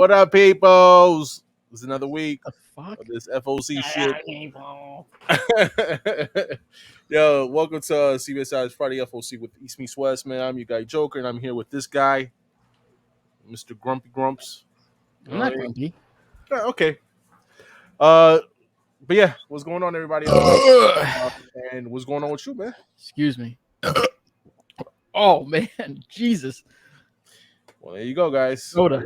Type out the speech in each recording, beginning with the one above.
What up, peoples? It's another week The fuck? of this FOC shit. Yo, welcome to CBSI Friday FOC with East Meets West, man. I'm your guy Joker, and I'm here with this guy, Mr. Grumpy Grumps. I'm not grumpy. Okay. But yeah, what's going on, everybody? And what's going on with you, man? Excuse me. Oh man, Jesus. Well, there you go, guys. Soda.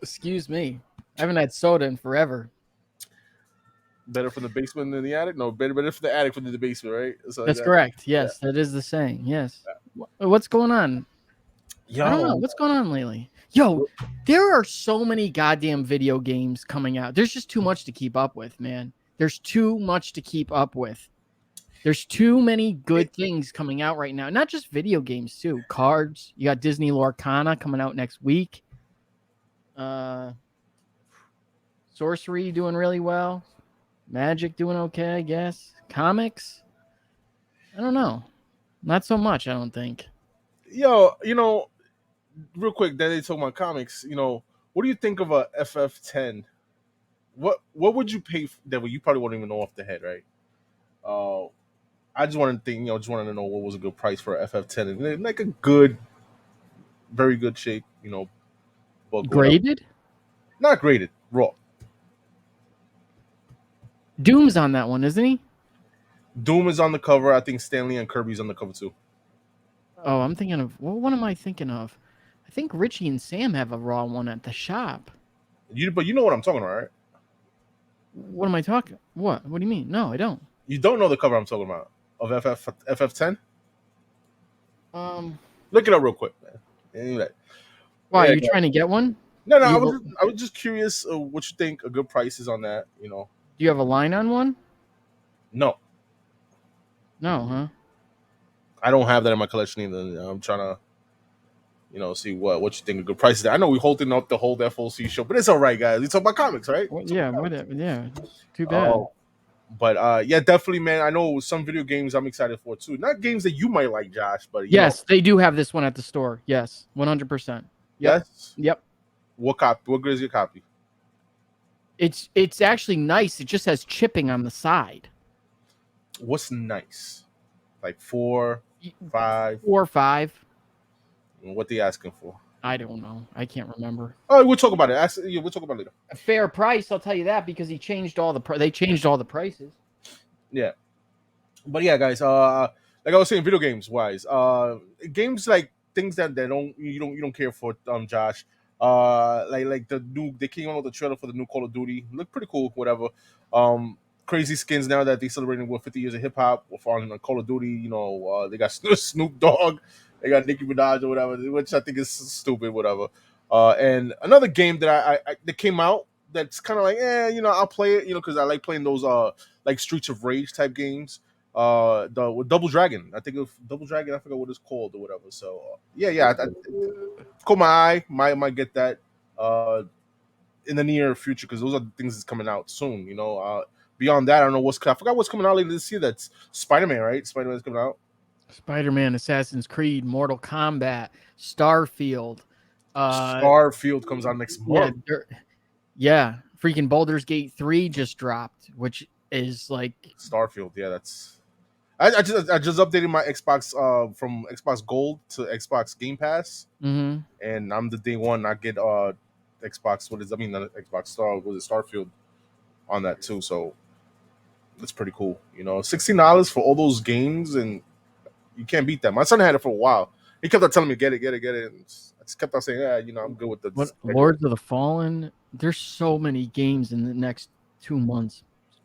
Excuse me. I haven't had soda in forever. Better from the basement than the attic? No, better from the attic than the basement, right? That's correct. Yes, that is the saying. Yes. What's going on? Yo, I don't know. What's going on lately? Yo, there are so many goddamn video games coming out. There's just too much to keep up with, man. There's too much to keep up with. There's too many good things coming out right now. Not just video games, too. Cards. You got Disney Lorcana coming out next week. Sorcery doing really well. Magic doing okay, I guess. Comics? I don't know. Not so much, I don't think. Yo, real quick, then they talk about comics. What do you think of a FF10? What would you pay for that? You probably won't even know off the head, right? I just wanted to think, to know what was a good price for a FF10 and like a good, very good shape, book. Graded? Not graded, raw. Doom's on that one, isn't he? Doom is on the cover. I think Stanley and Kirby's on the cover too. Oh, I'm thinking of what am I thinking of? I think Richie and Sam have a raw one at the shop. But you know what I'm talking about, right? What am I talking? What? What do you mean? No, I don't. You don't know the cover I'm talking about of FF10? Look it up real quick, man. Anyway. Why are you trying to get one? No. I was just curious what you think a good price is on that. Do you have a line on one? No. No, huh? I don't have that in my collection either. I'm trying to, see what you think a good price is. I know we're holding up the whole FOC show, but it's all right, guys. We talk about comics, right? Well, yeah, whatever. Yeah, too bad. But yeah, definitely, man. I know some video games I'm excited for too. Not games that you might like, Josh, but yes, they do have this one at the store. Yes, 100%. Yes. Yep. What copy? What good is your copy? It's actually nice. It just has chipping on the side. What's nice? Like 4, 5? 4 or 5. What they asking for? I don't know. I can't remember. Oh, we'll talk about it. We'll talk about it later. A fair price, I'll tell you that, because they changed all the prices. Yeah, but yeah, guys. Like I was saying, video games wise, games like things that you don't care for, Josh. Like they came out with the trailer for the new Call of Duty. Look pretty cool, whatever. Crazy skins now that they celebrating with 50 years of hip hop on Call of Duty. They got Snoop Dogg, they got Nicki Minaj or whatever, which I think is stupid, whatever. And another game that that came out that's kind of like, I'll play it, because I like playing those like Streets of Rage type games. With Double Dragon, I think of Double Dragon. I forgot what it's called or whatever. So yeah, I caught my eye. Might get that in the near future because those are the things that's coming out soon. Beyond that, I don't know I forgot what's coming out later this year. That's Spider-Man, right? Spider-Man's coming out. Spider-Man, Assassin's Creed, Mortal Kombat, Starfield. Starfield comes out next month. Yeah, freaking Baldur's Gate 3 just dropped, which is like Starfield. Yeah, that's. I just updated my Xbox from Xbox Gold to Xbox Game Pass, and I'm the day one. I get Xbox. Not Xbox Star. Was it Starfield on that too? So that's pretty cool. $16 for all those games, and you can't beat that. My son had it for a while. He kept on telling me, get it. And I just kept on saying, I'm good with the Lords of the Fallen. There's so many games in the next 2 months,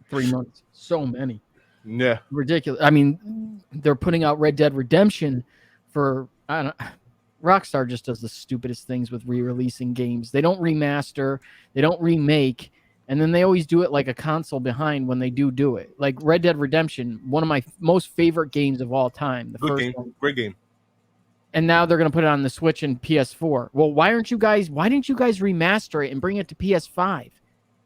3 months. So many. Yeah. Ridiculous. I mean, they're putting out Red Dead Redemption for, Rockstar just does the stupidest things with re-releasing games. They don't remaster, they don't remake, and then they always do it like a console behind when they do it. Like Red Dead Redemption, one of my most favorite games of all time. Good game. Great game. And now they're going to put it on the Switch and PS4. Well, why didn't you guys remaster it and bring it to PS5?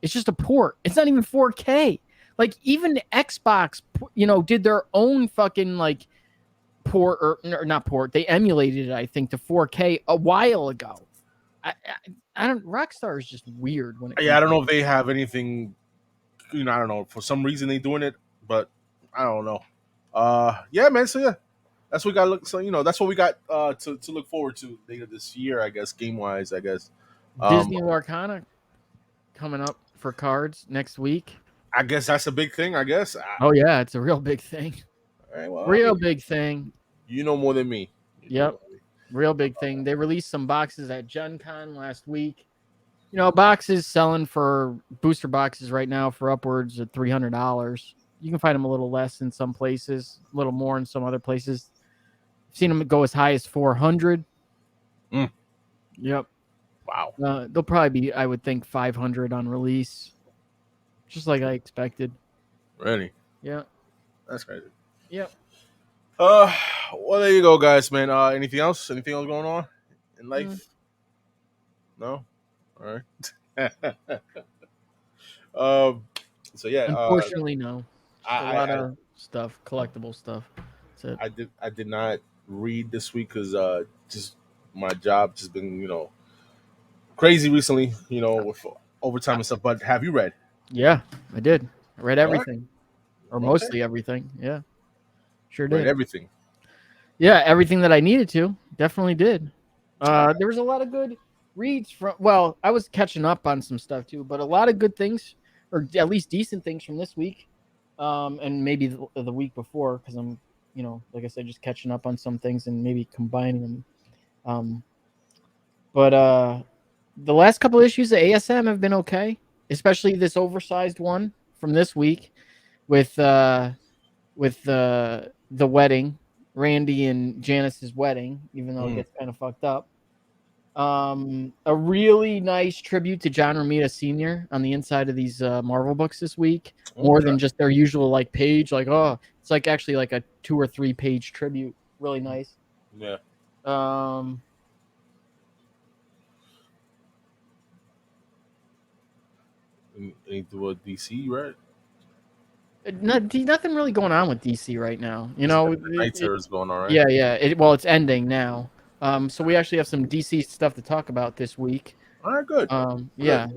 It's just a port. It's not even 4K. Like, even Xbox, did their own fucking, like, port, or not port. They emulated it, I think, to 4K a while ago. Rockstar is just weird when it comes Yeah, I don't know if they have anything. I don't know. For some reason they doing it, but I don't know. Yeah, man. So yeah, that's what we got. Look, so that's what we got to look forward to later this year. I guess game wise. I guess. Disney Arcana coming up for cards next week. I guess that's a big thing. I guess. Oh yeah, it's a real big thing. Right, well, Real big thing. You know more than me. Yep. Real big thing. They released some boxes at Gen Con last week. Boxes selling for booster boxes right now for upwards of $300. You can find them a little less in some places, a little more in some other places. I've seen them go as high as 400. Yep. Wow. They'll probably be, I would think, 500 on release, just like I expected. Really? Yeah. That's crazy. Yep. Well, there you go, guys, man. Anything else? Anything else going on in life? No. All right. So yeah. Unfortunately, no. Just a lot I of stuff, collectible stuff. That's it. I did not read this week because just my job just been crazy recently. With overtime and stuff. But have you read? Yeah, I did. I read everything, or Okay. mostly everything. Yeah, sure did. Read everything. Yeah, everything that I needed to. Definitely did. There was a lot of good reads from. Well, I was catching up on some stuff too, but a lot of good things, or at least decent things from this week, and maybe the week before, because I'm, like I said, just catching up on some things and maybe combining them. But the last couple issues of ASM have been okay, especially this oversized one from this week with the wedding, Randy and Janice's wedding, even though it gets kind of fucked up. A really nice tribute to John Romita Sr. on the inside of these Marvel books this week, more than just their usual page. It's actually a 2 or 3 page tribute. Really nice. Yeah. Anything with DC, right? Nothing really going on with DC right now. Night Terror is going on, right? Yeah. It's ending now. So we actually have some DC stuff to talk about this week. All right, good. Yeah.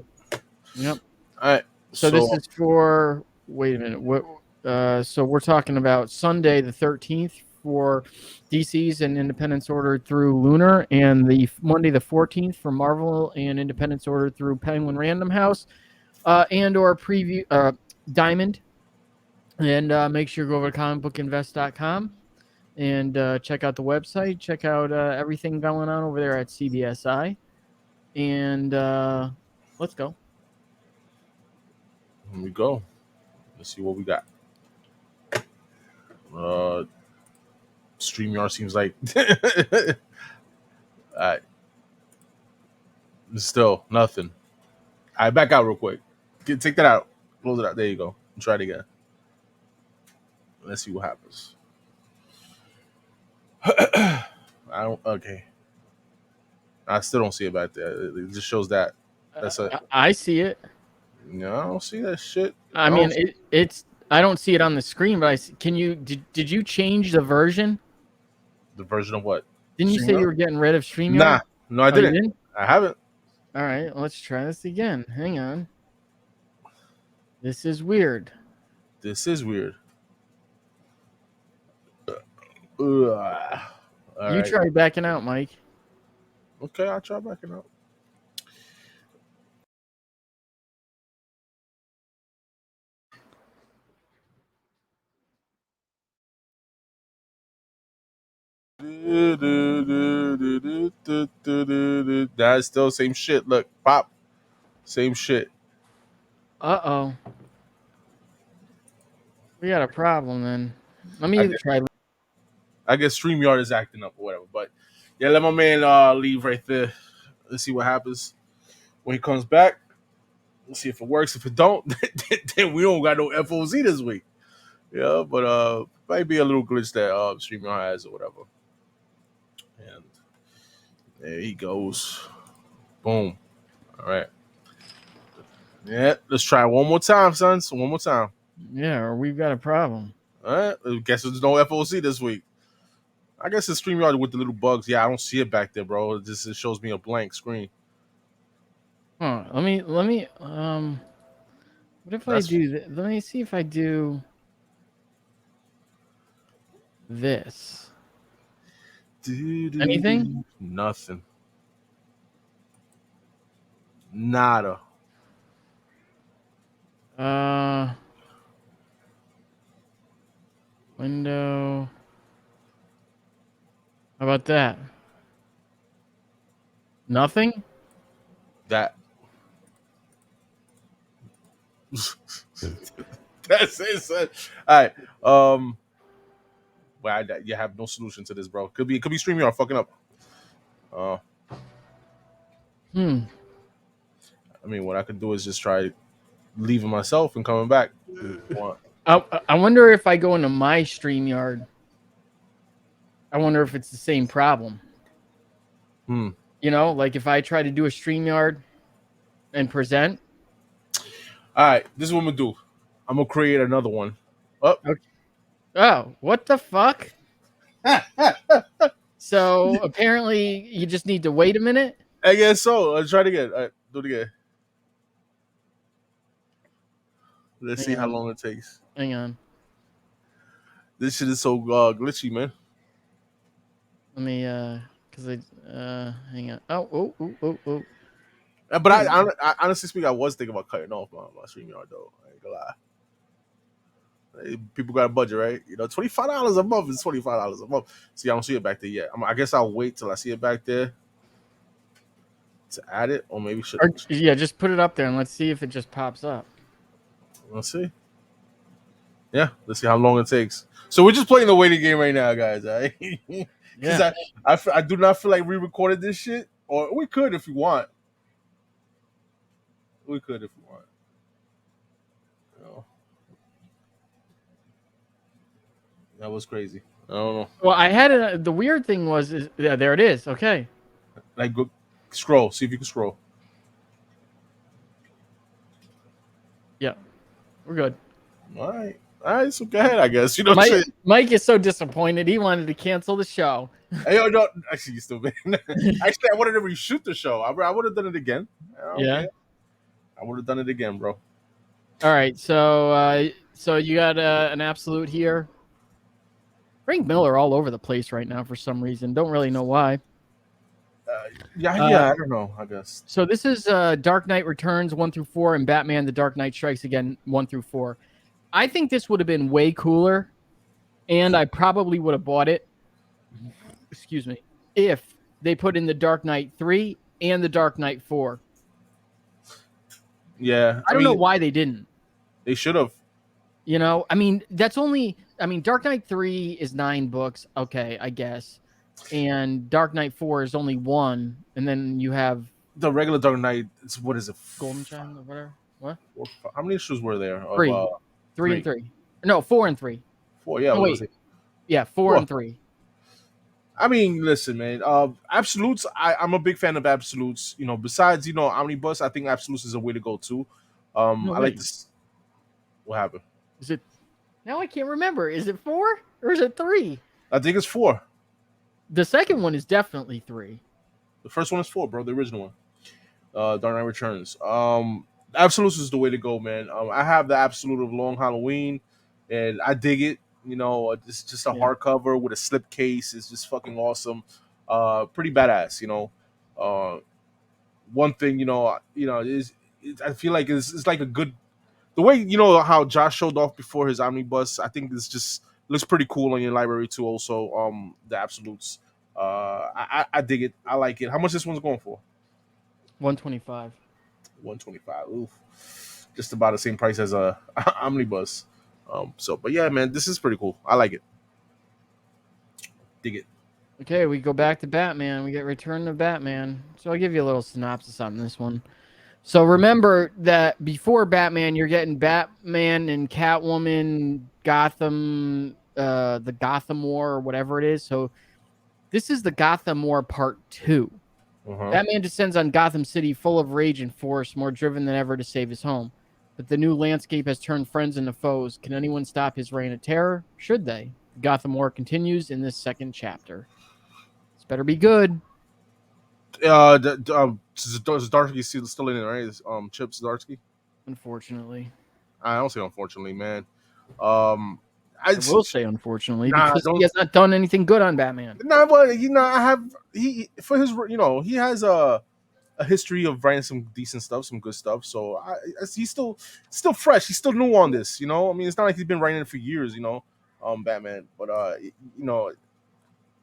Yep. All right. So this is for. Wait a minute. What? So we're talking about Sunday the 13th for DC's and Independence ordered through Lunar, and the Monday the 14th for Marvel and Independence ordered through Penguin Random House, and or preview Diamond. And make sure to go over to comicbookinvest.com and check out the website. Check out everything going on over there at CBSI. And let's go. Here we go. Let's see what we got. StreamYard seems like all right. Still nothing. All right, back out real quick. Take that out. Close it out. There you go. Try it again. Let's see what happens. Okay. I still don't see it back there. It just shows that. That's it. I see it. No, I don't see that shit. I mean, it's. I don't see it on the screen, but can you? Did you change the version? The version of what? Didn't you say you were getting rid of StreamYard? Nah, no, I didn't. I haven't. All right, let's try this again. Hang on. This is weird. You try backing out, Mike. Okay, I'll try backing out. That's still same shit. Look, pop. Same shit. Uh-oh. We got a problem then. Let me try. I guess StreamYard is acting up or whatever. But yeah, let my man leave right there. Let's see what happens when he comes back. Let's see if it works. If it don't, then we don't got no FOC this week. Yeah, but might be a little glitch that StreamYard has or whatever. And there he goes. Boom. All right. Yeah, let's try one more time, sons. One more time. Yeah, or we've got a problem. All right. I guess there's no FOC this week. I guess it's StreamYard with the little bugs. Yeah, I don't see it back there, bro. It shows me a blank screen. Huh, let me what if I do that? Let me see if I do this. Anything? Nothing. Nada. Window. How about that? Nothing? That. That's it, son. All right. Well, you have no solution to this, bro. Could be StreamYard fucking up. Hmm. I mean, what I could do is just try leaving myself and coming back. I wonder if I go into my StreamYard. I wonder if it's the same problem. You know, like if I try to do a StreamYard and present. All right, this is what I'm gonna do. I'm gonna create another one. Okay. Oh, what the fuck? So apparently you just need to wait a minute. I guess so. Let's try it again. All right, do it again. Let's see how long it takes. Hang on. This shit is so glitchy, man. Let me because hang on. Oh. But I honestly speaking, I was thinking about cutting off my StreamYard though. I ain't gonna lie. People got a budget, right? You know, $25 a month is $25 a month. See, I don't see it back there yet. I guess I'll wait till I see it back there to add it, or maybe should. Yeah, just put it up there and let's see if it just pops up. Let's see. Yeah, let's see how long it takes. So we're just playing the waiting game right now, guys. Right? Because I do not feel like re-recorded this shit, or we could if you want. We could if you want. That was crazy. I don't know. Well, I had the weird thing was there it is. Okay. Like go scroll. See if you can scroll. Yeah, we're good. All right. So go ahead. I guess you know. Mike is so disappointed. He wanted to cancel the show. Hey, no, actually, you still. Actually, I wanted to reshoot the show. I would have done it again. Yeah. I would have done it again, bro. All right. So you got an absolute here. Frank Miller all over the place right now for some reason. Don't really know why. I don't know. I guess. So this is Dark Knight Returns 1 through 4 and Batman: The Dark Knight Strikes Again 1 through 4. I think this would have been way cooler, and I probably would have bought it. Excuse me, if they put in the Dark Knight 3 and the Dark Knight 4. Yeah, I don't know why they didn't. They should have. You know, I mean, Dark Knight 3 is 9 books. Okay, I guess. And Dark Knight 4 is only 1. And then you have the regular Dark Knight. What is it? Golden Child or whatever. What? How many issues were there? 3. 3 and 3. No, 4 and 3. 4, yeah. Oh, wait. Yeah, 4 and 3. I mean, listen, man. Absolutes. I'm a big fan of absolutes. You know, besides omnibus, I think absolutes is a way to go too. I like this. What happened? Is it? Now I can't remember. Is it 4 or is it 3? I think it's 4. The second one is definitely 3. The first one is 4, bro. The original one. Dark Knight Returns. Absolutes is the way to go, man. I have the absolute of Long Halloween, and I dig it. You know, it's just a hardcover with a slipcase. It's just fucking awesome. Pretty badass. You know, one thing is I feel like it's like a good. The way how Josh showed off before his omnibus, I think this just looks pretty cool on your library too. Also, the absolutes, I dig it. I like it. How much this one's going for? $125. $125. Oof, just about the same price as a omnibus. But yeah, man, this is pretty cool. I like it. Dig it. Okay, we go back to Batman. We get Return to Batman. So I'll give you a little synopsis on this one. So remember that before Batman, you're getting Batman and Catwoman, Gotham, the Gotham War or whatever it is. So this is the Gotham War Part 2. Batman descends on Gotham City full of rage and force, more driven than ever to save his home. But the new landscape has turned friends into foes. Can anyone stop his reign of terror? Should they? The Gotham War continues in this second chapter. This better be good. Zdarsky still in it, right? Chip Zdarsky. Unfortunately, I don't say unfortunately, man. Um, I I will say unfortunately nah, because he don't has not done anything good on Batman. nah, but I have for his he has a history of writing some decent stuff, some good stuff. So he's still fresh. He's still new on this. I mean, it's not like he's been writing it for years. Batman. But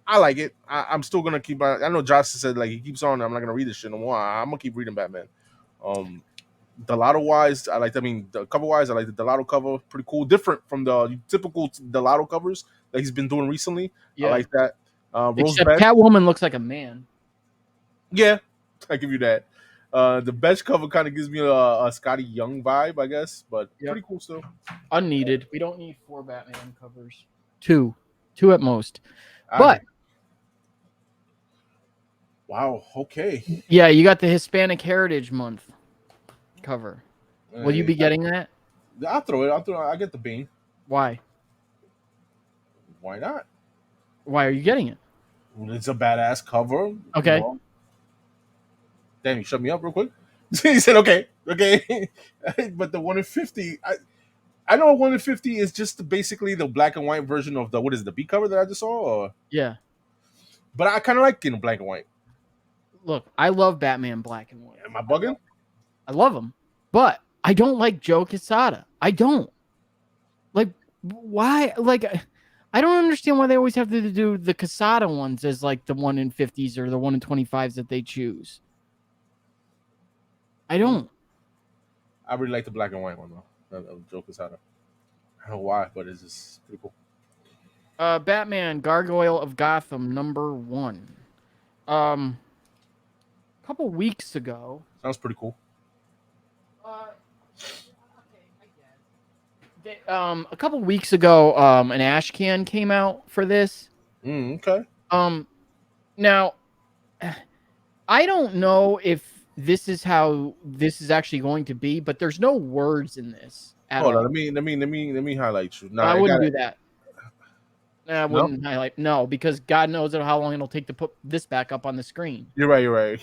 I like it. I'm still gonna keep. I know Josh said like he keeps on. I'm not gonna read this shit no more. I'm gonna keep reading Batman. Um, Delato wise, I like. I mean, the cover wise, I like the Delato cover. Pretty cool, different from the typical Delato covers that he's been doing recently. I Yeah, like that. Rose except Beck, Catwoman looks like a man. yeah, I give you that. The bench cover kind of gives me a Scotty Young vibe, I guess, but Yep, pretty cool still. unneeded. We don't need 4 Batman covers. Two at most. I But agree. Wow. Okay. yeah, you got the Hispanic Heritage Month cover. Will you be getting that? I'll throw it. I get the bean. Why? Why not? Why are you getting it? It's a badass cover. Okay. Damn, you shut me up real quick. He said, "Okay, okay," but the 1 in 50. I know 1 in 50 is just basically the black and white version of the B cover that I just saw. Yeah. But I kind of like in black and white. Look, I love Batman black and white. Am I bugging? I love him, but I don't like Joe Quesada. I don't. Like, why? Like, I don't understand why they always have to do the Quesada ones as like the 1 in 50s or the 1 in 25s that they choose. I don't. I really like the black and white one though. Of Joker's out. I don't know why, but it's just pretty cool. Batman Gargoyle of Gotham #1. A couple weeks ago. Sounds pretty cool. A couple weeks ago, an ash can came out for this. Okay. Now, I don't know if this is how this is actually going to be, but there's no words in this at Hold all. on, let me highlight you. I wouldn't do that. I wouldn't highlight. No, because God knows how long it'll take to put this back up on the screen. You're right.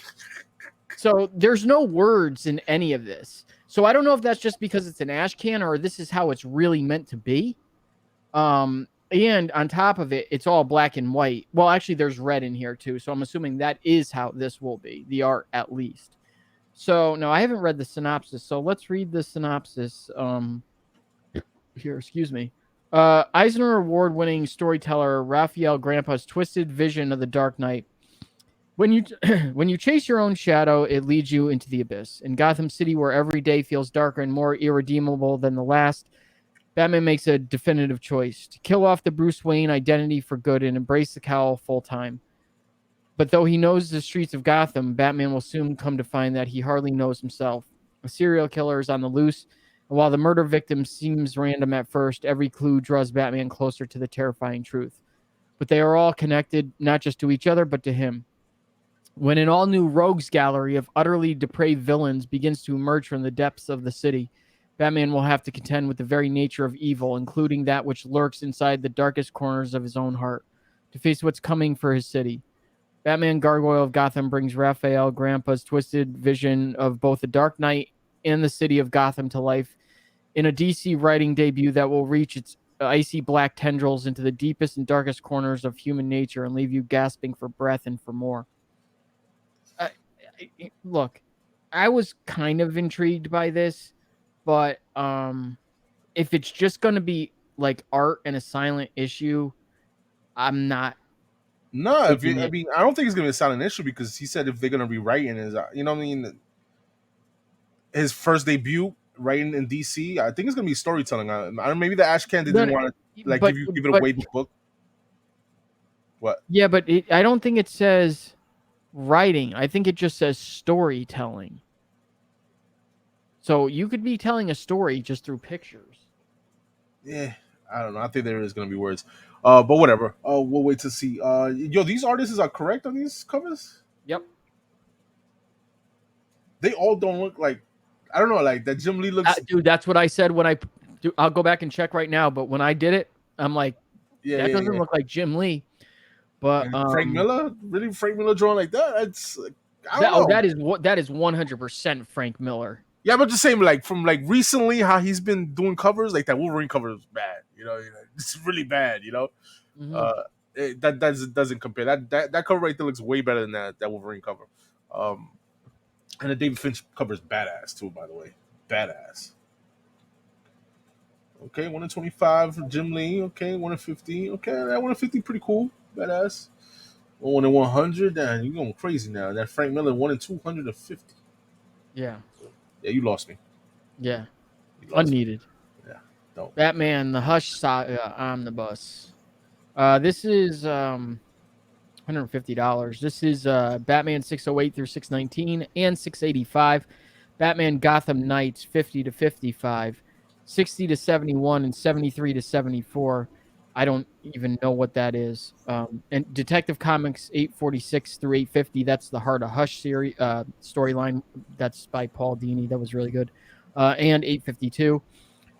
So there's no words in any of this. So I don't know if that's just because it's an ash can or this is how it's really meant to be. And on top of it, it's all black and white. Well, actually, there's red in here too. So I'm assuming that is how this will be, the art at least. So no, I haven't read the synopsis. So let's read the synopsis. Here, excuse me. Eisner Award-winning storyteller Raphael Grampa's twisted vision of the Dark Knight. When you chase your own shadow, it leads you into the abyss. In Gotham City, where every day feels darker and more irredeemable than the last, Batman makes a definitive choice to kill off the Bruce Wayne identity for good and embrace the cowl full-time. But though he knows the streets of Gotham, Batman will soon come to find that he hardly knows himself. A serial killer is on the loose, and while the murder victim seems random at first, every clue draws Batman closer to the terrifying truth. But they are all connected, not just to each other, but to him. When an all-new rogues gallery of utterly depraved villains begins to emerge from the depths of the city, Batman will have to contend with the very nature of evil, including that which lurks inside the darkest corners of his own heart, to face what's coming for his city. Batman Gargoyle of Gotham brings Raphael Grampa's twisted vision of both the Dark Knight and the city of Gotham to life in a DC writing debut that will reach its icy black tendrils into the deepest and darkest corners of human nature and leave you gasping for breath and for more. Look, I was kind of intrigued by this, but if it's just going to be like art and a silent issue, I'm not. No, I don't think it's gonna be a silent issue because he said if they're gonna be writing his, his first debut writing in DC, I think it's gonna be storytelling. Maybe the Ash Can didn't want to give it away the book. What? Yeah, but I don't think it says writing. I think it just says storytelling. So you could be telling a story just through pictures. Yeah, I don't know. I think there is gonna be words. But whatever. We'll wait to see. These artists are correct on these covers. Yep. They all don't look like. I don't know. Like that Jim Lee looks. Dude, that's what I said when I. I'll go back and check right now. But when I did it, I'm like, that doesn't look like Jim Lee. But Frank Miller, really, Frank Miller drawing like that? That's I don't know. that is 100% Frank Miller. Yeah, but just saying, like from like recently, how he's been doing covers, like that Wolverine cover is bad. It's really bad. Mm-hmm. Uh, that doesn't compare. That cover right there looks way better than that Wolverine cover. Um, and the David Finch cover is badass too, by the way, badass. Okay, 1 in 25 for Jim Lee. Okay, 1 in 50. Okay, that 1 in 50 pretty cool, badass. 1 in 100. Damn, you going crazy now. That Frank Miller 1 in 250. Yeah. Yeah, you lost me. Yeah. You lost me. Unneeded. Yeah, don't. Batman, the Hush Saga Omnibus. This is $150. This is Batman 608 through 619 and 685. Batman Gotham Knights 50 to 55, 60 to 71, and 73 to 74. I don't even know what that is. And Detective Comics 846 through 850. That's the Heart of Hush series storyline. That's by Paul Dini. That was really good. And 852.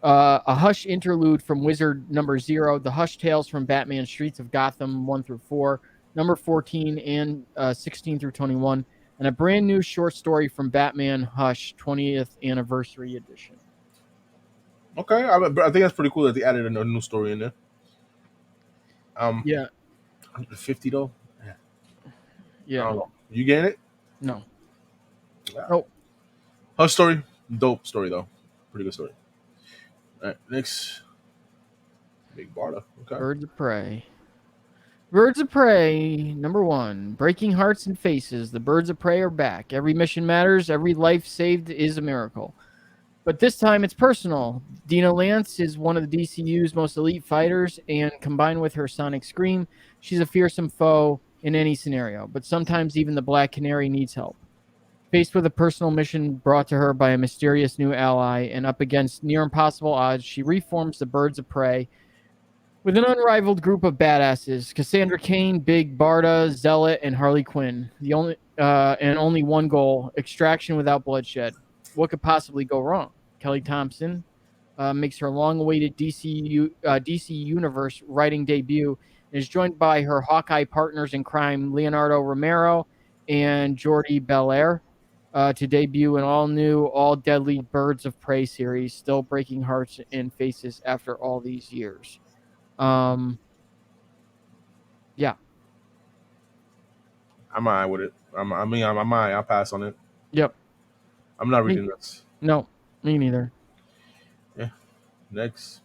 A Hush interlude from Wizard number 0, the Hush Tales from Batman Streets of Gotham 1 through 4, number 14 and 16 through 21, and a brand new short story from Batman Hush 20th Anniversary Edition. Okay, I think that's pretty cool that they added a new story in there. Yeah. 150 though. Yeah. I Yeah. don't know. You getting it? No. Yeah. Oh, Her story, dope story though. Pretty good story. All right, next. Big Barda. Okay. Birds of Prey. Birds of Prey, number 1. Breaking hearts and faces. The Birds of Prey are back. Every mission matters. Every life saved is a miracle. But this time it's personal. Dina Lance is one of the DCU's most elite fighters, and combined with her sonic scream, she's a fearsome foe in any scenario. But sometimes even the Black Canary needs help. Faced with a personal mission brought to her by a mysterious new ally and up against near impossible odds, she reforms the Birds of Prey with an unrivaled group of badasses: Cassandra Cain, Big Barda, Zealot, and Harley Quinn. Only one goal: extraction without bloodshed. What could possibly go wrong? Kelly Thompson makes her long-awaited DC Universe writing debut and is joined by her Hawkeye partners in crime, Leonardo Romero and Jordi Belair, to debut an all-new, all-deadly Birds of Prey series, still breaking hearts and faces after all these years. Yeah. I'm alright with it. I'm alright. I'll pass on it. Yep. I'm not reading this. No, me neither. Yeah. Next.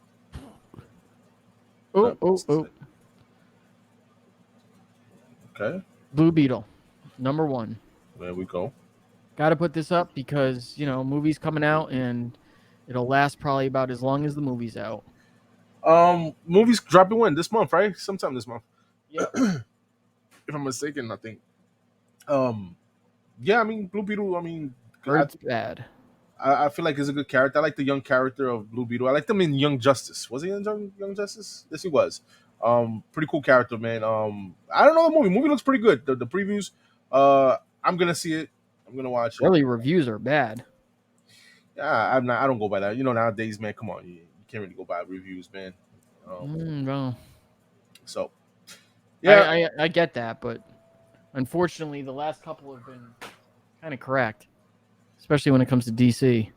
Oh. Okay. Blue Beetle, number 1. There we go. Got to put this up because, movie's coming out and it'll last probably about as long as the movie's out. Movies dropping when? This month, right? Sometime this month. Yeah. If I'm mistaken, I think. Yeah, I mean Blue Beetle. I mean, Bird's bad. I feel like he's a good character. I like the young character of Blue Beetle. I liked him in Young Justice. Was he in Young Justice? Yes, he was. Pretty cool character, man. I don't know the movie. Movie looks pretty good. The previews. I'm gonna see it. I'm gonna watch it. Early reviews are bad. Yeah, I'm not. I don't go by that. Nowadays, man. Come on, you can't really go by reviews, man. No. So, yeah, I get that, but unfortunately, the last couple have been kind of correct, especially when it comes to DC.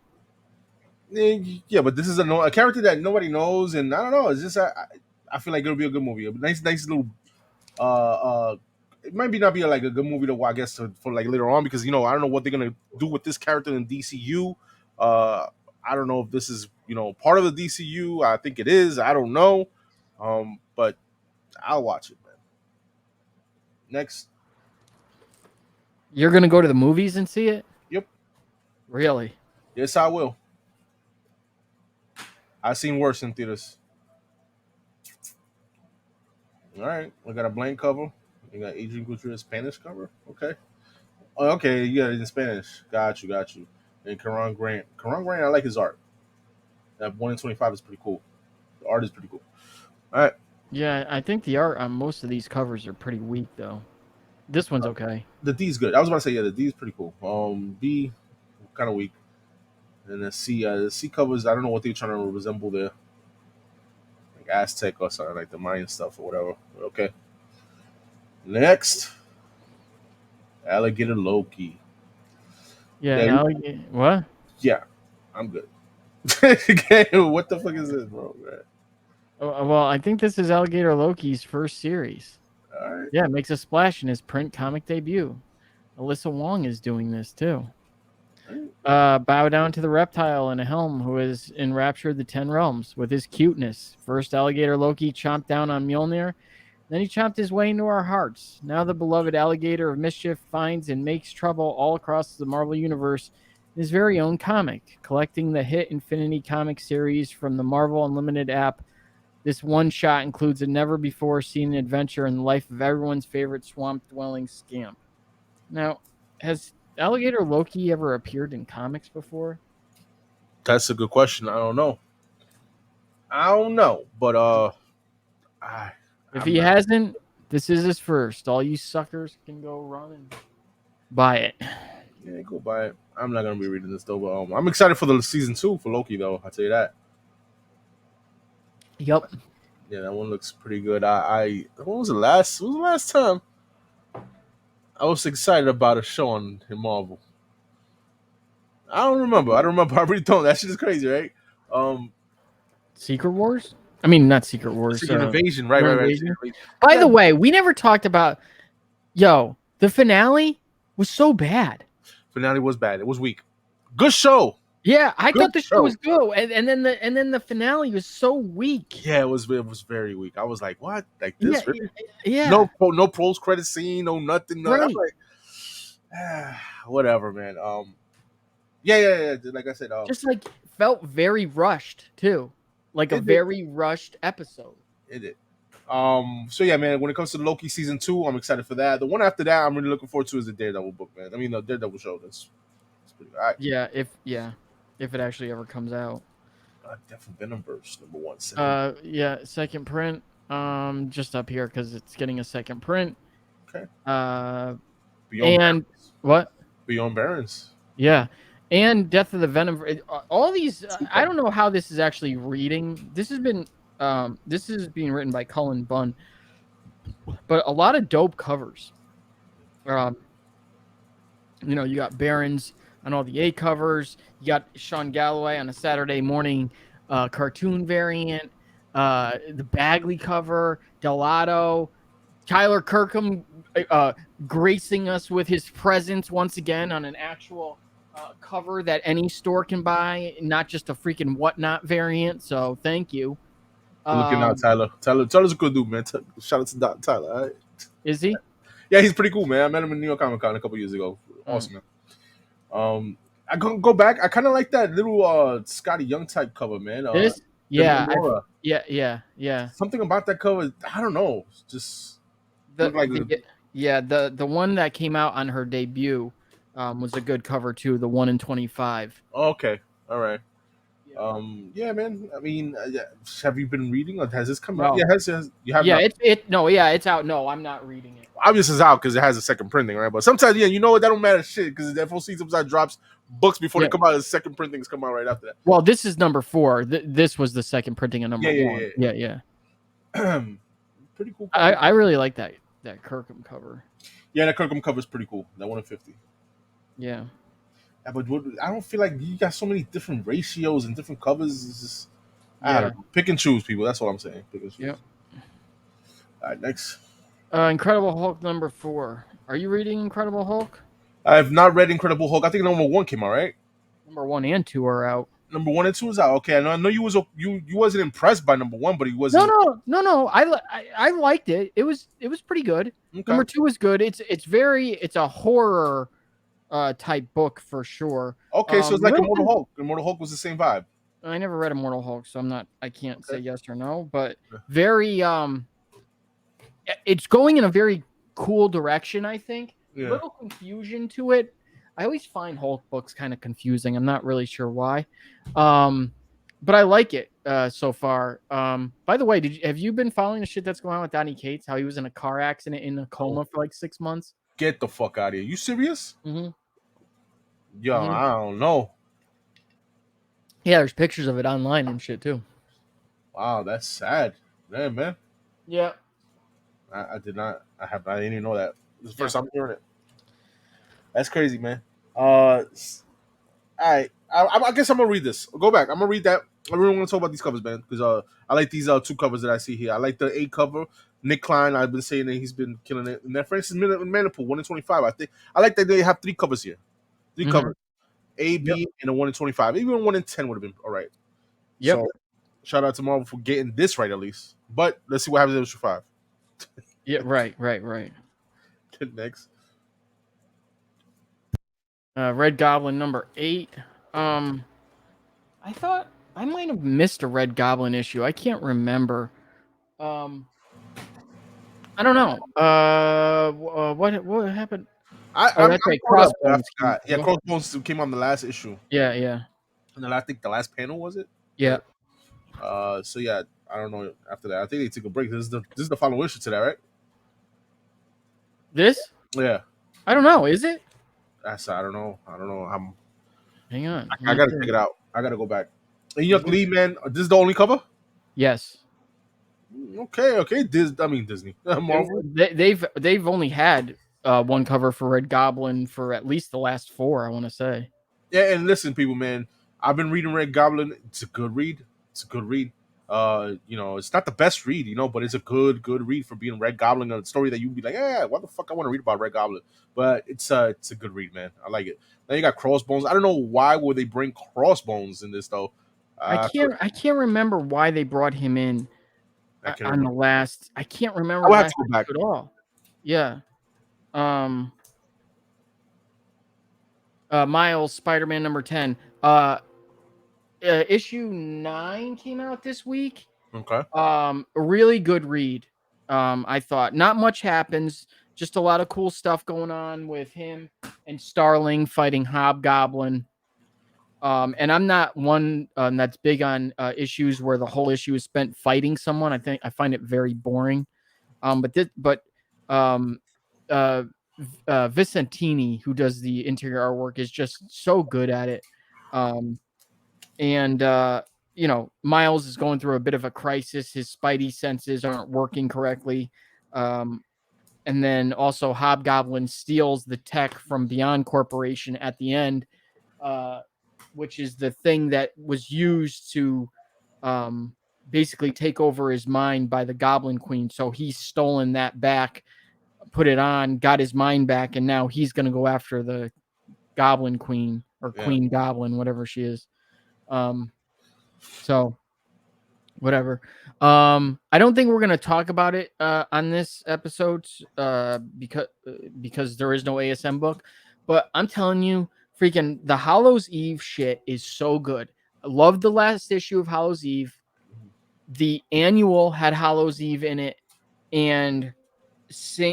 Yeah, but this is a character that nobody knows, and I don't know. It's just I feel like it'll be a good movie. A nice little. It might not be like a good movie to watch, I guess, for like later on, because I don't know what they're gonna do with this character in DCU. I don't know if this is part of the DCU. I think it is. I don't know, but I'll watch it, man. Next. You're gonna go to the movies and see it? Yep. Really? Yes, I will. I've seen worse in theaters. All right, I got a blank cover. You got Adrian Gutierrez Spanish cover. Okay. Oh, okay, you got it in Spanish. Got you. And Karan Grant. I like his art. That 1 in 25 is pretty cool. The art is pretty cool. All right. Yeah, I think the art on most of these covers are pretty weak, though. This one's okay. The D's good. I was about to say, yeah, the D is pretty cool. B, kind of weak. And the C covers, I don't know what they're trying to resemble there. Like Aztec or something, like the Mayan stuff or whatever. Okay. Next. Alligator Loki. Yeah, Yeah, what? yeah, I'm good. What the fuck is this, bro? Man? Well, I think this is Alligator Loki's first series. All right. Yeah, it makes a splash in his print comic debut. Alyssa Wong is doing this too. Bow down to the reptile in a helm who has enraptured the 10 realms with his cuteness. First, Alligator Loki chomped down on Mjolnir. Then he chomped his way into our hearts. Now the beloved Alligator of Mischief finds and makes trouble all across the Marvel Universe in his very own comic. Collecting the hit Infinity Comic series from the Marvel Unlimited app, this one-shot includes a never-before-seen adventure in the life of everyone's favorite swamp-dwelling scamp. Now, has Alligator Loki ever appeared in comics before? That's a good question. I don't know. But I, If I'm he not. hasn't, this is his first. All you suckers can go run and buy it. Yeah, go buy it. I'm not gonna be reading this though. But I'm excited for the season 2 for Loki though. I'll tell you that. Yep. Yeah, that one looks pretty good. When was the last? When was the last time I was excited about a show on Marvel? I don't remember. I really don't. That shit is crazy, right? Um, Secret Wars? I mean, not Secret Wars. Secret Invasion, right, Secret right, right. Invasion. Secret Invasion. By Yeah, the way, we never talked about. Yo, the finale was so bad. finale was bad. It was weak. Good show. Yeah, I Good thought the show show. was good, and then the finale was so weak. Yeah, it was very weak. I was like, what? Like this? Yeah, Really? yeah. No post credit scene, no nothing. No. I'm Right. like, whatever, man. Yeah. Like I said, Just like felt very rushed too, like a very rushed episode. It did. So yeah, man. When it comes to Loki season 2, I'm excited for that. The one after that, I'm really looking forward to is the Daredevil book, man. I mean, the Daredevil show. That's pretty all right. Yeah, if it actually ever comes out. Definitely Venomverse #1. Yeah, second print. Just up here because it's getting a second print. Okay. Beyond Barons. What? Beyond Barons. Yeah, and Death of the Venom. All these. I don't know how this is actually reading. This has been. This is being written by Cullen Bunn, but a lot of dope covers. You got Barons on all the A covers. You got Sean Galloway on a Saturday morning cartoon variant. The Bagley cover, Delato, Tyler Kirkham gracing us with his presence once again on an actual cover that any store can buy, not just a freaking whatnot variant. So thank you. Looking out, Tyler. Tyler's a good dude, man. Shout out to Tyler. All right? Is he? Yeah, he's pretty cool, man. I met him in New York Comic Con a couple years ago. Awesome, man. I go back. I kind of like that little Scotty Young type cover, man. Yeah, yeah. Something about that cover, I don't know. Just the one that came out on her debut was a good cover too. The 1 in 25. Okay, all right. Yeah, man. I mean, have you been reading, or has this come out? No. Yeah, you have. Yeah, it's out. No, I'm not reading it. Obviously, it's out because it has a second printing, right? But sometimes, you know what? That don't matter shit because the FOC sometimes drops books before they come out. The second printings come out right after that. Well, this is number 4. This was the second printing of number 1. Yeah. Pretty cool. I really like that Kirkham cover. Yeah, that Kirkham cover is pretty cool. That 1 in 50. Yeah. But I don't feel like you got so many different ratios and different covers. It's just, I don't know. Pick and choose, people. That's what I'm saying. Pick and choose. Yep. All right, next. Incredible Hulk number 4. Are you reading Incredible Hulk? I have not read Incredible Hulk. I think number 1 came out, right? Number 1 and 2 are out. Number 1 and 2 is out. Okay, I know you wasn't impressed by number 1, but he wasn't. No. I liked it. It was pretty good. Okay. Number 2 is good. It's a horror type book for sure. Okay, so it's like Immortal Hulk. Immortal Hulk was the same vibe. I never read Immortal Hulk, so I can't say yes or no, but very it's going in a very cool direction, I think. Yeah. Little confusion to it. I always find Hulk books kind of confusing. I'm not really sure why. But I like it so far. By the way, have you been following the shit that's going on with Donny Cates? How he was in a car accident in a coma for like 6 months? Get the fuck out of here. You serious? Mm-hmm. Yo, I don't know. Yeah, there's pictures of it online and shit too. Wow, that's sad. Yeah, man. Yeah. I didn't even know that. This is the first time hearing it. That's crazy, man. All right. I guess I'm gonna read this. Go back. I'm gonna read that. I really want to talk about these covers, man, because I like these two covers that I see here. I like the A cover. Nick Klein, I've been saying that he's been killing it. And then Francis Manipool, 1 in 25. I think I like that they have 3 covers here. 3 covers. A, B, Yep. and a 1 in 25. Even 1 in 10 would have been all right. Yep. So shout out to Marvel for getting this right at least. But let's see what happens in issue 5. Yeah. Right. Next. Red Goblin number 8. I thought I might have missed a Red Goblin issue. I can't remember. I don't know. What happened? That's right. Crossbones. Yeah, Crossbones came on the last issue. Yeah. And then I think the last panel was it? Yeah. So yeah, I don't know. After that, I think they took a break. This is the final issue to that, right? This? Yeah. I don't know. Is it? I don't know. Hang on. I gotta check it out. I gotta go back. And Yuck Lee, man, this is the only cover? Yes. Okay. Disney. Marvel. They've only had one cover for Red Goblin for at least the last 4, I want to say. Yeah, and listen, people, man, I've been reading Red Goblin. It's a good read. It's not the best read, but it's a good read for being Red Goblin, a story that you'd be like, what the fuck I want to read about Red Goblin. But it's a good read, man. I like it. Then you got Crossbones. I don't know why would they bring Crossbones in this though. I can't remember why they brought him in on the last. I can't remember I'll have to go back at all. Yeah. Miles, Spider-Man number 10. Issue 9 came out this week. Okay. A really good read. I thought not much happens, just a lot of cool stuff going on with him and Starling fighting Hobgoblin. And I'm not one that's big on issues where the whole issue is spent fighting someone. I find it very boring. Vicentini, who does the interior artwork, is just so good at it. Miles is going through a bit of a crisis. His spidey senses aren't working correctly. And then also Hobgoblin steals the tech from Beyond Corporation at the end, which is the thing that was used to basically take over his mind by the Goblin Queen. So he's stolen that back, put it on, got his mind back, and now he's going to go after the Goblin Queen or Queen Goblin, whatever she is. So whatever. I don't think we're going to talk about it on this episode because there is no ASM book, but I'm telling you, freaking the Hallows Eve shit is so good. I loved the last issue of Hallows Eve. The annual had Hallows Eve in it, and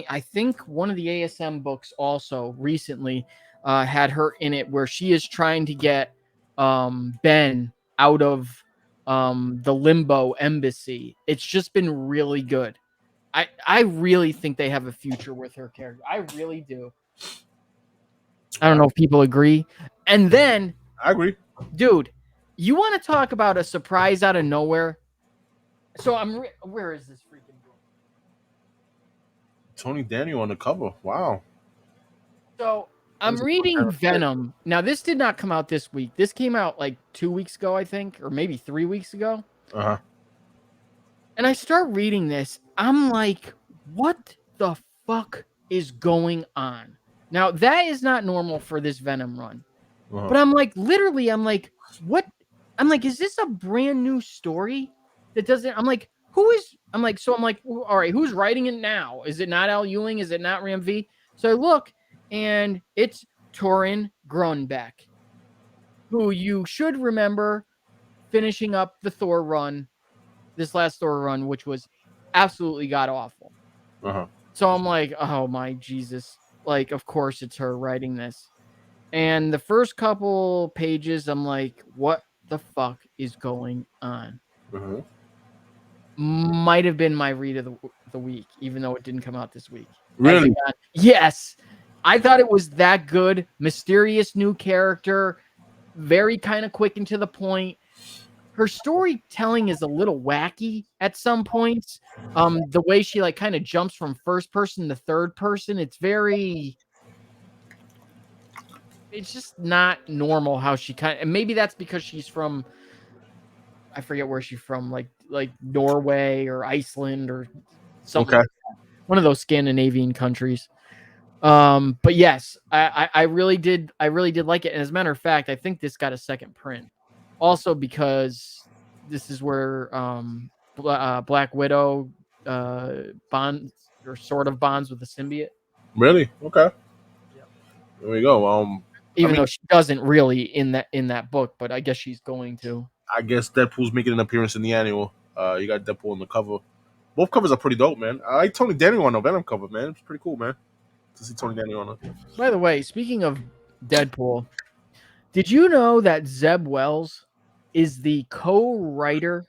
I think one of the ASM books also recently had her in it, where she is trying to get Ben out of the Limbo Embassy. It's just been really good. I really think they have a future with her character. I really do. I don't know if people agree. And then I agree. Dude, you want to talk about a surprise out of nowhere? So where is this freaking book? Tony Daniel on the cover. Wow. So I'm reading Venom. Now, this did not come out this week. This came out like 2 weeks ago, I think, or maybe 3 weeks ago. Uh-huh. And I start reading this. I'm like, what the fuck is going on? Now, that is not normal for this Venom run. Uh-huh. But I'm like, literally, I'm like, what? I'm like, is this a brand new story that doesn't? I'm like, all right, who's writing it now? Is it not Al Ewing? Is it not Ram V? So I look, and it's Torin Grunbeck, who you should remember finishing up the Thor run, this last Thor run, which was absolutely god awful. Uh-huh. So I'm like, oh my Jesus. Like, of course it's her writing this. And the first couple pages, I'm like, what the fuck is going on? Uh-huh. Might have been my read of the week, even though it didn't come out this week. Really? Yes. I thought it was that good. Mysterious new character. Very kind of quick and to the point. Her storytelling is a little wacky at some points. The way she like kind of jumps from first person to third person, it's very it's just not normal how she kind of, and maybe that's because she's from, I forget where she's from, like Norway or Iceland or something Okay. like that. One of those Scandinavian countries. But yes, I really did like it. And as a matter of fact, I think this got a second print. Also because this is where Black Widow bonds or sort of bonds with the symbiote. Really? Okay. Yep. There we go. I Even mean, though she doesn't really in that book, but I guess she's going to. I guess Deadpool's making an appearance in the annual. You got Deadpool on the cover. Both covers are pretty dope, man. I like Tony Daniel on the Venom cover, man. It's pretty cool, man. To see Tony Daniel on it. By the way, speaking of Deadpool, did you know that Zeb Wells is the co-writer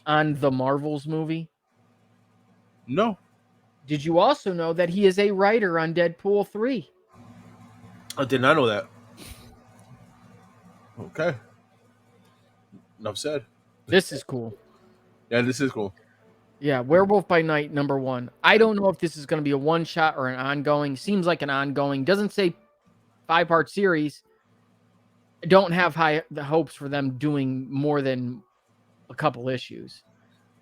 on the Marvels movie? No, Did you also know that he is a writer on Deadpool 3? I did not know that. Okay, enough said. This is cool. Yeah, this is cool. Yeah, Werewolf by Night #1. I don't know if this is going to be a one shot or an ongoing. Seems like an ongoing. Doesn't say 5-part series. I don't have high the hopes for them doing more than a couple issues.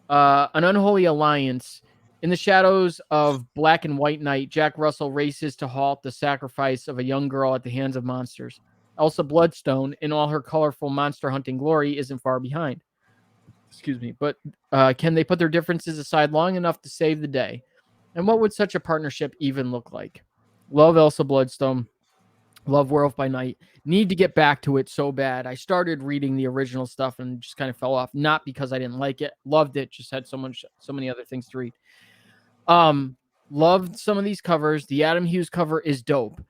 An unholy alliance. In the shadows of Black and White Night, Jack Russell races to halt the sacrifice of a young girl at the hands of monsters. Elsa Bloodstone, in all her colorful monster hunting glory, isn't far behind. Excuse me. But can they put their differences aside long enough to save the day? And what would such a partnership even look like? Love Elsa Bloodstone. Love Werewolf by Night. Need to get back to it so bad. I started reading the original stuff and just kind of fell off. Not because I didn't like it. Loved it. Just had so many other things to read. Loved some of these covers. The Adam Hughes cover is dope.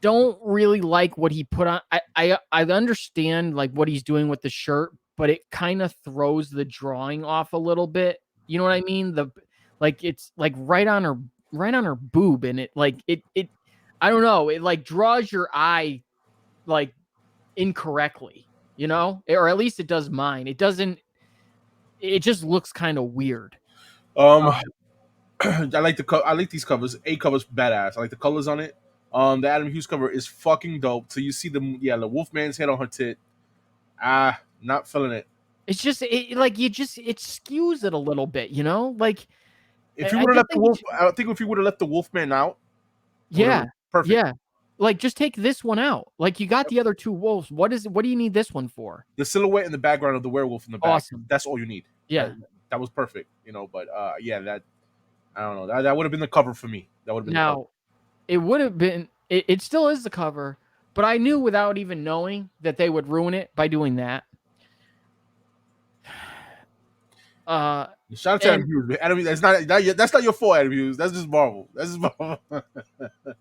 Don't really like what he put on. I understand like what he's doing with the shirt, but it kind of throws the drawing off a little bit. You know what I mean? It's like right on her boob, and it I don't know. It like draws your eye like incorrectly, you know, or at least it does mine. It doesn't. It just looks kind of weird. Um, I like these covers. A cover's badass. I like the colors on it. The Adam Hughes cover is fucking dope. So you see the Wolfman's head on her tit. Not feeling it. It's just it skews it a little bit, you know. Like If you I would have just left the Wolf, I think if you would have left the Wolfman out, yeah, perfect. yeah. Like just take this one out. Like you got the other two wolves. What do you need this one for? The silhouette in the background of the werewolf in the back. Awesome. That's all you need. Yeah. That was perfect. You know, but yeah, that I don't know. That would have been the cover for me. That would have been Now it would have been. It still is the cover, but I knew without even knowing that they would ruin it by doing that. Shout out to Adam Hughes. Adam, that's not your fault, Adam Hughes. That's just Marvel. That's just Marvel.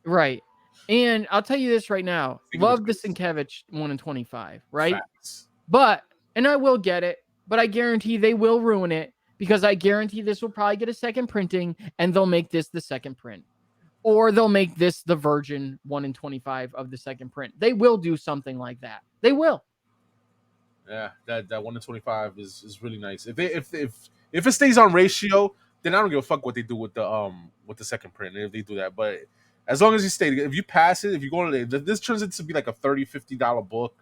Right. And I'll tell you this right now. Love the Sienkiewicz 1 in 25, right? Facts. But, and I will get it, but I guarantee they will ruin it because I guarantee this will probably get a second printing and they'll make this the second print. Or they'll make this the virgin 1 in 25 of the second print. They will do something like that. They will. Yeah, that 1 in 25 is really nice. If it stays on ratio, then I don't give a fuck what they do with the second print if they do that. But as long as you stay, if you pass it, if you go to this turns into be like a $30-$50 book,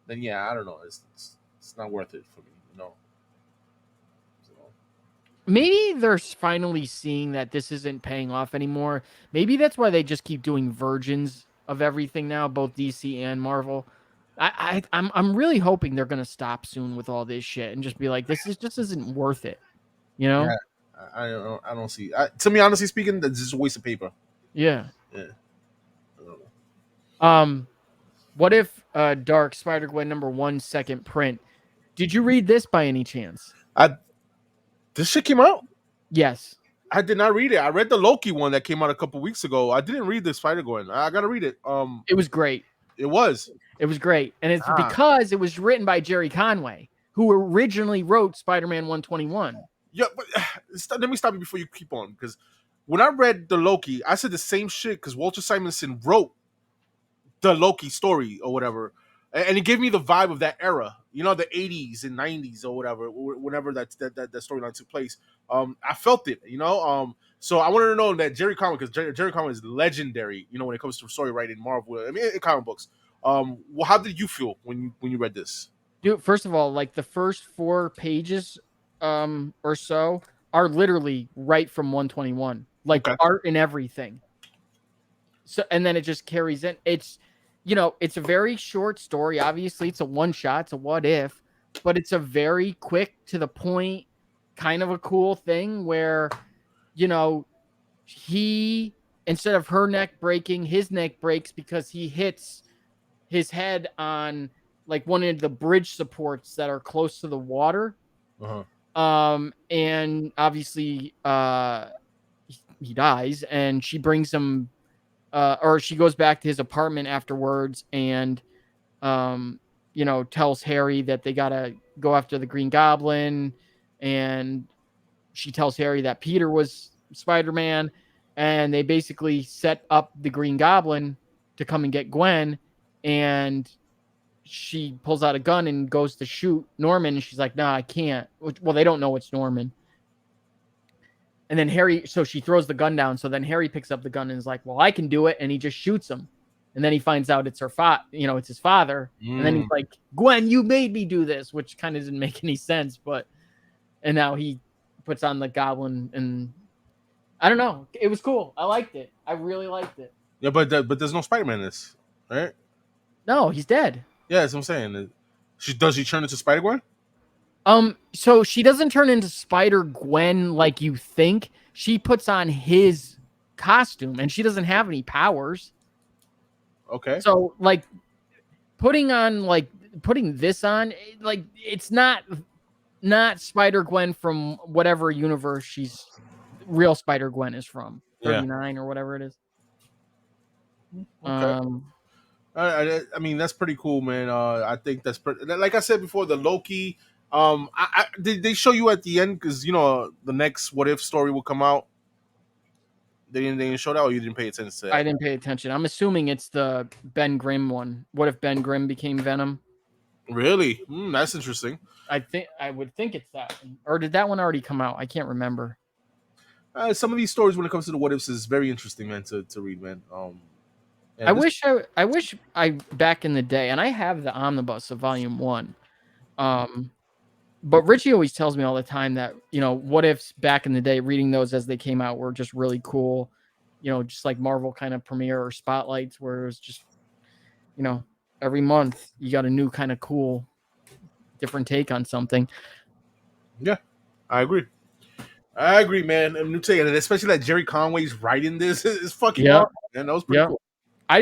then yeah, I don't know, it's not worth it for me, you know. So. Maybe they're finally seeing that this isn't paying off anymore. Maybe that's why they just keep doing virgins of everything now, both DC and Marvel. I'm really hoping they're gonna stop soon with all this shit and just be like, this just isn't worth it. You know? Yeah, I don't see. To me, honestly speaking, that's just a waste of paper. Yeah. Yeah. I don't know. What if Dark Spider-Gwen #1 second print? Did you read this by any chance? This shit came out? Yes. I did not read it. I read the Loki one that came out a couple weeks ago. I didn't read the Spider-Gwen. I gotta read it. It was great. It was great. And it's because it was written by Jerry Conway, who originally wrote Spider-Man 121. Yeah, but let me stop you before you keep on, because when I read the Loki, I said the same shit because Walter Simonson wrote the Loki story or whatever, and it gave me the vibe of that era, you know, the 80s and 90s or whatever, whenever that storyline took place. I felt it, you know. So I wanted to know that Jerry Conway, because Jerry Conway is legendary, you know, when it comes to story writing, Marvel, I mean, in comic books. Well, how did you feel when you read this? Dude, first of all, like the first 4 pages or so are literally right from 121. Like Okay. art and everything. So and then it just carries in. It's it's a very short story. Obviously, it's a one shot, it's a what if, but it's a very quick to the point kind of a cool thing where you know he instead of her neck breaking, his neck breaks because he hits his head on like one of the bridge supports that are close to the water. Uh-huh. And obviously he dies, and she brings him or she goes back to his apartment afterwards and tells Harry that they gotta go after the Green Goblin, and she tells Harry that Peter was Spider-Man, and they basically set up the Green Goblin to come and get Gwen, and she pulls out a gun and goes to shoot Norman, and she's like, "Nah, I can't." Well, they don't know it's Norman. And then Harry, so she throws the gun down. So then Harry picks up the gun and is like, "Well, I can do it," and he just shoots him. And then he finds out it's it's his father. And then he's like, "Gwen, you made me do this," which kind of didn't make any sense. And now he puts on the goblin, and I don't know. It was cool. I liked it. I really liked it. Yeah, but there's no Spider-Man in this, right? No, he's dead. Yeah, that's what I'm saying. Does she turn into Spider-Gwen? So she doesn't turn into Spider-Gwen like you think. She puts on his costume, and she doesn't have any powers. Okay. So like putting this on, like it's not Spider-Gwen from whatever universe she's real Spider-Gwen is from, 39 or whatever it is. Okay. I mean, that's pretty cool, man. I think that's like I said before, the Loki. Did they show you at the end because the next What If story will come out? They didn't show that, or you didn't pay attention to that? I didn't pay attention. I'm assuming it's the Ben Grimm one. What if Ben Grimm became Venom? Really? That's interesting. I would think it's that one. Or did that one already come out? I can't remember. Some of these stories, when it comes to the What Ifs, is very interesting, man, to read, man. I wish I back in the day, and I have the omnibus of Volume 1. But Richie always tells me all the time that, what ifs back in the day, reading those as they came out were just really cool. Just like Marvel kind of premiere or spotlights where it was just, every month you got a new kind of cool, different take on something. Yeah, I agree. I agree, man. A new take, and especially that Jerry Conway's writing this is fucking awesome, man. That was pretty cool. I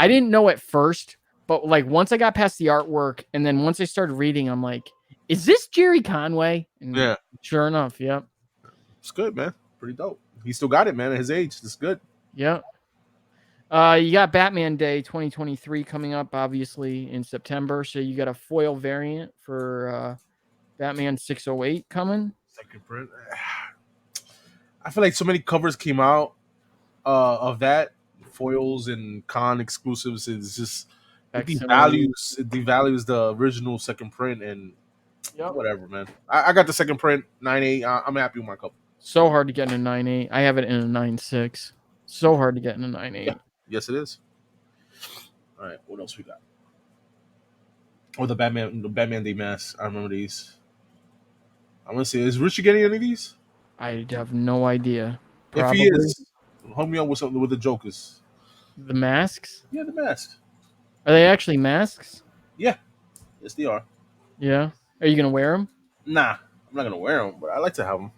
didn't know at first, but like once I got past the artwork and then once I started reading, I'm like, is this Jerry Conway? And yeah. Sure enough, yep. It's good, man. Pretty dope. He still got it, man, at his age. It's good. Yeah. You got Batman Day 2023 coming up, obviously, in September. So you got a foil variant for Batman 608 coming. Second print. I feel like so many covers came out of that. Foils and con exclusives. It's just it devalues the original second print, and whatever, man. I got the second print 9.8. I'm happy with my cover. So hard to get in a 9.8. I have it in a 9.6. So hard to get in a 9.8. Yeah. Yes, it is. All right, what else we got? Oh, the Batman Day masks. I remember these. I want to say, is Richie getting any of these? I have no idea. Probably. If he is, hook me up with something with the Jokers. The masks? Yeah, the masks. Are they actually masks? Yeah. Yes, they are. Yeah. Are you going to wear them? Nah, I'm not going to wear them, but I like to have them.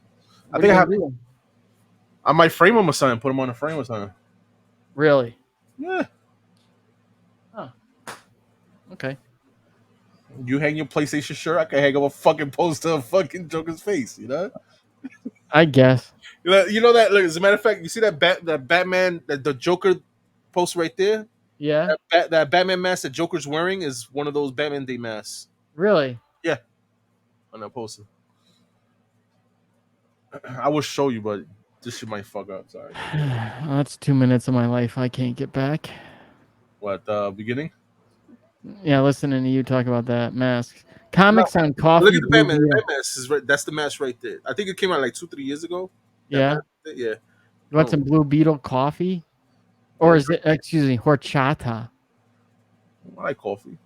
I think I might frame them or something, put them on a frame or something. Really? Yeah. Huh. Okay. You hang your PlayStation shirt, I can hang up a fucking poster of fucking Joker's face, I guess. You know that, look, as a matter of fact, you see that Batman, the Joker poster right there? Yeah. That Batman mask that Joker's wearing is one of those Batman Day masks. Really? Yeah. On that poster. I will show you, but this shit might fuck up. Sorry. That's 2 minutes of my life I can't get back. What, beginning? Yeah, listening to you talk about that mask. Comics on coffee. Look at the Batman. The Batman is right. That's the mask right there. I think it came out like 2-3 years ago. Yeah. Yeah. You want some Blue Beetle coffee? Or is it, excuse me, horchata? I like coffee.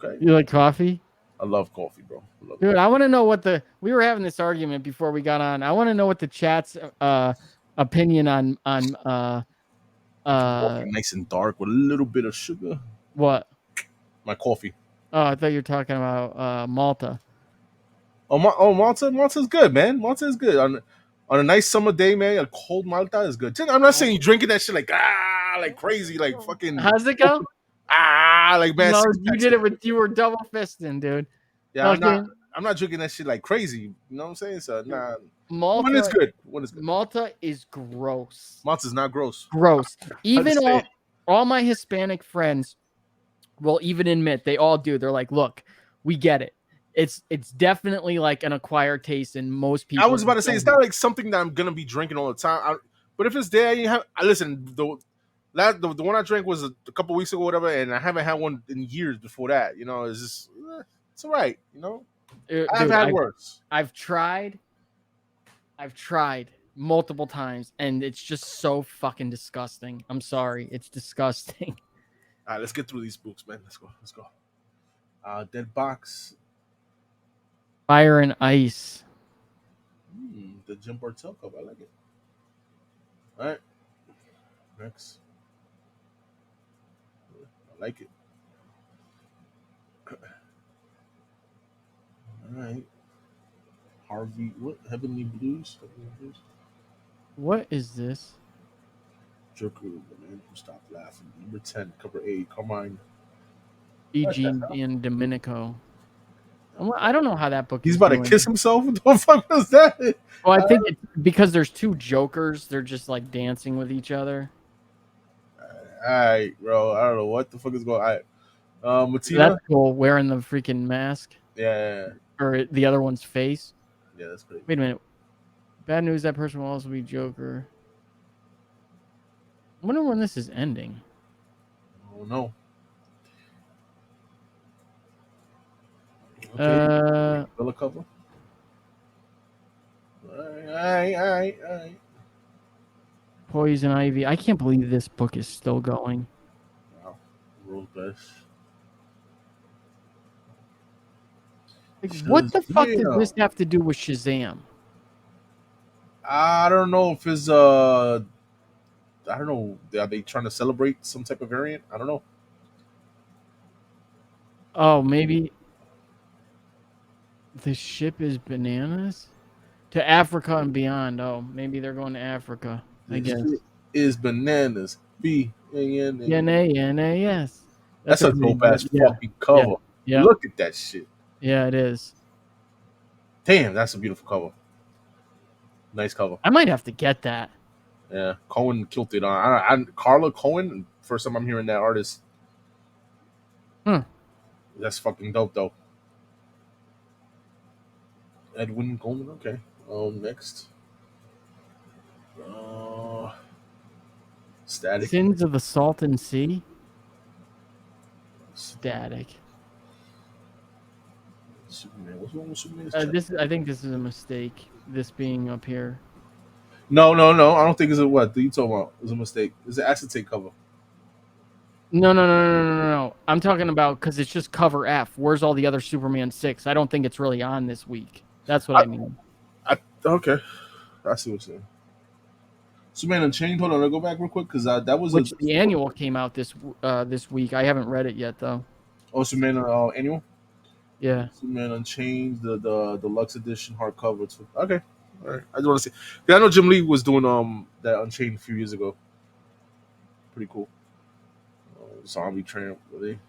Okay. You like coffee? I love coffee, bro. I love Dude, coffee. I want to know what we were having this argument before we got on. I want to know what the chat's opinion on Coffee nice and dark with a little bit of sugar. what? My coffee. Oh, I thought you were talking about Malta. Malta's good, man. Malta is good on a nice summer day, man. A cold Malta is good. I'm not saying you drinking that shit like crazy, like fucking How's it go? like man. No, Six you did it with you were double fisting, dude. Yeah, Okay. I'm not drinking that shit like crazy. You know what I'm saying? So nah. Malta, When it's good. When it's good. Malta is gross. Malta's not gross. Gross. Even Understand. all my Hispanic friends will even admit, they all do. They're like, look, we get it. It's definitely like an acquired taste, and most people. I was about to say it's not like something that I'm gonna be drinking all the time. But if it's there, you have. Listen, the one I drank was a couple weeks ago, whatever, and I haven't had one in years before that. You know, it's just it's all right. You know, I've had worse. I've tried multiple times, and it's just so fucking disgusting. I'm sorry, it's disgusting. All right, let's get through these books, man. Let's go. Dead Box. Fire and Ice. The Jim Bartel cup. I like it. All right. Next. I like it. All right. Harvey. What? Heavenly Blues? What is this? Joker, the man who stopped laughing. Number 10, cover A. Carmine. E.G. and Domenico. I don't know how that book He's is about doing. to kiss himself? What the fuck was that? Well, I think it's because there's two Jokers. They're just like dancing with each other. All right, bro. I don't know what the fuck is going on. All right. Matina? That's cool. Wearing the freaking mask. Yeah. Or the other one's face. Yeah, that's great. Wait a minute. Bad news, that person will also be Joker. I wonder when this is ending. Oh, no. Okay. Villa cover. All right. Poison Ivy. I can't believe this book is still going. Wow. World best. Like, what the fuck does this have to do with Shazam? I don't know if it's I don't know. Are they trying to celebrate some type of variant? I don't know. Oh, maybe the ship is bananas to Africa and beyond. Oh, maybe they're going to Africa. I guess is bananas. B-N-A-N-A-S. That's a dope ass fucking cover. Yeah. Look at that shit. Yeah, it is. Damn, that's a beautiful cover. Nice cover. I might have to get that. Yeah, Cohen killed it on. Carla Cohen. First time I'm hearing that artist. That's fucking dope, though. Edwin Coleman. Okay. Next. Static. Sins of the Salton Sea. Static. Superman. What's wrong with Superman? I think this is a mistake. This being up here. No. I don't think it's a what. You talking about? It's a mistake. It's an acetate cover. No. I'm talking about because it's just cover F. Where's all the other Superman 6? I don't think it's really on this week. That's what I mean. Okay. I see what you're saying. Superman Unchained. Hold on, I'll go back real quick because that was the annual came out this week. I haven't read it yet though. Oh, Superman annual. Yeah. Superman Unchained, the deluxe edition hardcover. Okay, all right. I just want to see. I know Jim Lee was doing that Unchained a few years ago. Pretty cool. Zombie Tramp, really?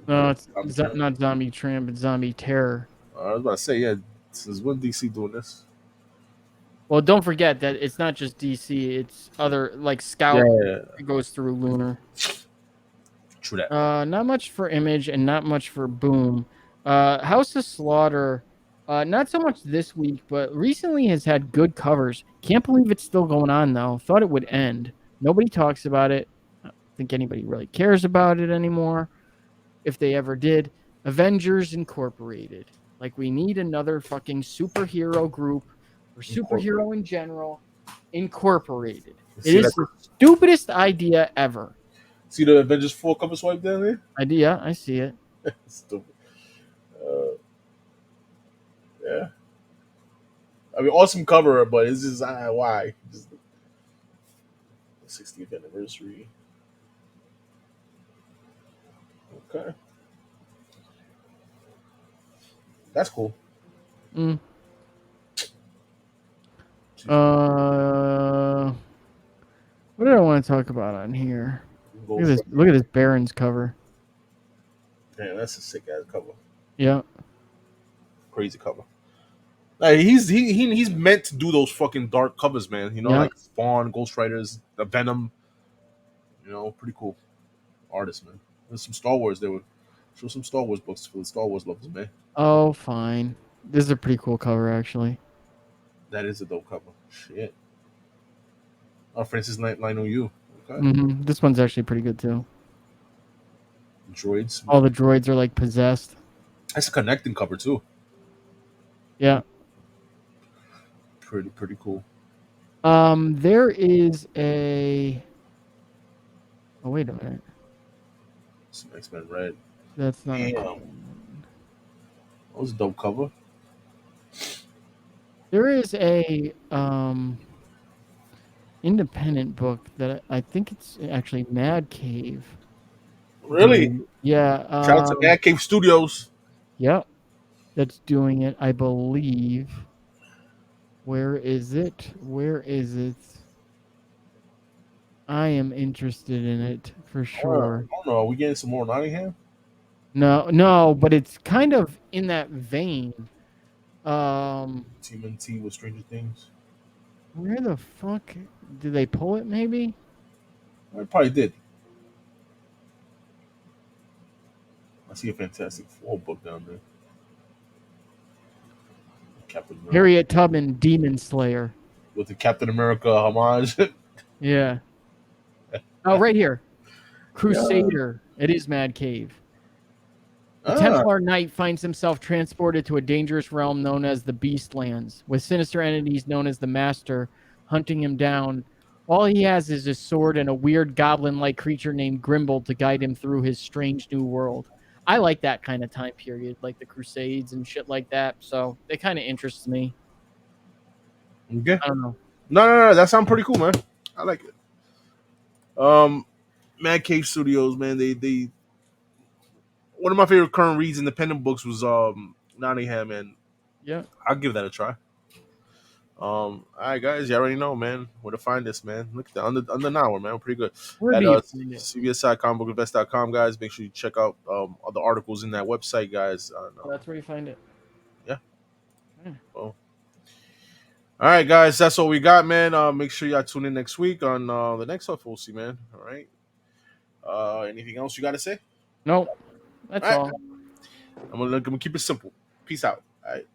No, it's not Zombie Tramp. It's Zombie Terror. I was about to say, yeah. Since when DC doing this? Well, don't forget that it's not just DC. It's other like Scout. Yeah. It goes through Lunar. True that. Not much for Image and not much for Boom. House of Slaughter, not so much this week, but recently has had good covers. Can't believe it's still going on though. Thought it would end. Nobody talks about it. I don't think anybody really cares about it anymore. If they ever did. Avengers Incorporated. Like, we need another fucking superhero group or superhero in general. Incorporated. It is the stupidest idea ever. See the Avengers 4 cover swipe down there? Yeah, I see it. Stupid. Yeah. I mean, awesome cover, but it's just why? Just 60th anniversary. Okay, that's cool. Mm. What did I want to talk about on here? Look at this. Look at this Barons cover. Damn, that's a sick ass cover. Yeah. Crazy cover. Like he's meant to do those fucking dark covers, man. You know, like Spawn, Ghost Riders, the Venom. You know, pretty cool artist, man. There's some Star Wars. They would show some Star Wars books for the Star Wars lovers, man. Oh, fine. This is a pretty cool cover, actually. That is a dope cover. Shit. Oh, Francis Line on you. Okay. Mm-hmm. This one's actually pretty good too. Droids. All the droids are like possessed. That's a connecting cover too. Yeah. Pretty cool. There is a. Oh, wait a minute. Some X-Men Red. That's not. That was a dope cover. There is a independent book that I think it's actually Mad Cave. Really? Yeah. Shout out to Mad Cave Studios. Yep. That's doing it, I believe. Where is it? I am interested in it for sure. I don't know. Are we getting some more Nottingham? No, but it's kind of in that vein. TMNT with Stranger Things. Where the fuck did they pull it? Maybe I probably did. I see a Fantastic Four book down there. Captain America. Harriet Tubman, Demon Slayer, with the Captain America homage. Yeah. Oh, right here, Crusader. It is Mad Cave. The Templar Knight finds himself transported to a dangerous realm known as the Beastlands, with sinister entities known as the Master hunting him down. All he has is a sword and a weird goblin-like creature named Grimble to guide him through his strange new world. I like that kind of time period, like the Crusades and shit like that, so it kind of interests me. Okay. I don't know. No, that sounds pretty cool, man. I like it. Mad Cave Studios, man, they one of my favorite current reads independent books was Nottingham, and yeah, I'll give that a try. All right, guys, you already know, man, where to find this, man. Look at that under an hour, man. We're pretty good. Where At do you find it? CBSI comicbookinvest.com, guys. Make sure you check out other articles in that website, guys. That's where you find it. Yeah. Well, all right, guys, that's all we got, man. Make sure y'all tune in next week on the next FOC, man. All right. Anything else you got to say? Nope. That's all. I'm gonna keep it simple. Peace out. All right.